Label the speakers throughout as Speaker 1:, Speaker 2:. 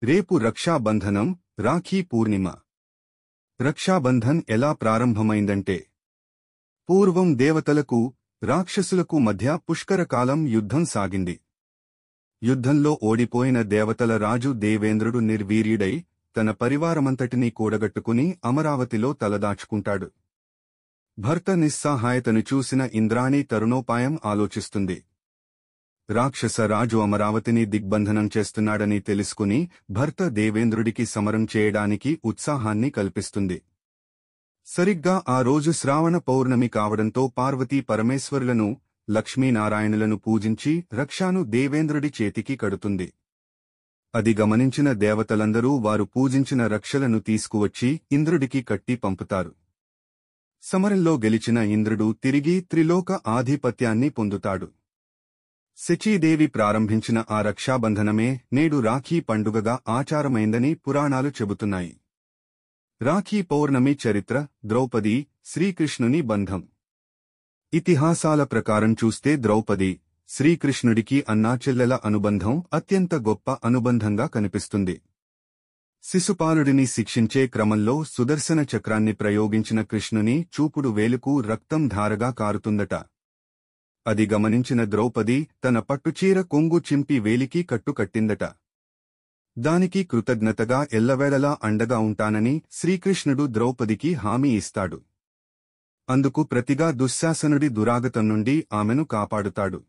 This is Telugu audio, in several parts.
Speaker 1: రేపు రక్షాబంధనం, రాఖీ పూర్ణిమ. రక్షాబంధన్ ఎలా ప్రారంభమైందంటే, పూర్వం దేవతలకు, రాక్షసులకు మధ్య పుష్కరకాలం యుద్ధం సాగింది. యుద్ధంలో ఓడిపోయిన దేవతల రాజు దేవేంద్రుడు నిర్వీర్యుడై తన పరివారమంతటినీ కూడగట్టుకుని అమరావతిలో తలదాచుకుంటాడు. భర్త నిస్సహాయతను చూసిన ఇంద్రాణి తరుణోపాయం ఆలోచిస్తుంది. రాక్షస రాజు అమరావతిని దిగ్బంధనం చేస్తున్నాడని తెలుసుకుని భర్త దేవేంద్రుడికి సమరం చేయడానికి ఉత్సాహాన్ని కల్పిస్తుంది. సరిగ్గా ఆ రోజు శ్రావణ పౌర్ణమి కావడంతో పార్వతీ పరమేశ్వరులను, లక్ష్మీనారాయణులను పూజించి రక్షాను దేవేంద్రుడి చేతికి కడుతుంది. అది గమనించిన దేవతలందరూ వారు పూజించిన రక్షలను తీసుకువచ్చి ఇంద్రుడికి కట్టి పంపుతారు. సమరంలో గెలిచిన ఇంద్రుడు తిరిగి త్రిలోక ఆధిపత్యాన్ని పొందుతాడు. శచీదేవి ప్రారంభించిన ఆ రక్షాబంధనమే నేడు రాఖీ పండుగగా ఆచారమైందని పురాణాలు చెబుతున్నాయి. రాఖీ పౌర్ణమి చరిత్ర: ద్రౌపది, శ్రీకృష్ణుని బంధం. ఇతిహాసాల ప్రకారం చూస్తే ద్రౌపది, శ్రీకృష్ణుడికి అన్నాచెల్లెల అనుబంధం అత్యంత గొప్ప అనుబంధంగా కనిపిస్తుంది. శిశుపాలుడిని శిక్షించే క్రమంలో సుదర్శన చక్రాన్ని ప్రయోగించిన కృష్ణుని చూపుడు వేలుకు రక్తం ధారగా కారుతుందట. అది గమనించిన ద్రౌపది తన పట్టుచీర కొంగు చింపి వేలికి కట్టుకట్టిందట. దానికి కృతజ్ఞతగా ఎల్లవేళలా అండగా ఉంటానని శ్రీకృష్ణుడు ద్రౌపదికి హామీ ఇస్తాడు. అందుకు ప్రతిగా దుశ్శాసనుడి దురాగతం నుండి ఆమెను కాపాడుతాడు.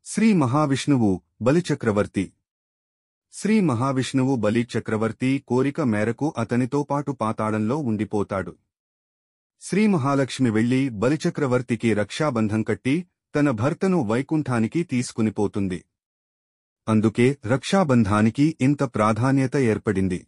Speaker 1: శ్రీ మహావిష్ణువు, బలిచక్రవర్తి. శ్రీ మహావిష్ణువు బలి చక్రవర్తి కోరిక మేరకు అతనితో పాటు పాతాళంలో ఉండిపోతాడు. శ్రీ మహాలక్ష్మి వెళ్లి బలిచక్రవర్తికి రక్షాబంధం కట్టి తన భర్తను వైకుంఠానికి తీసుకునిపోతుంది. అందుకే రక్షాబంధానికి ఇంత ప్రాధాన్యత ఏర్పడింది.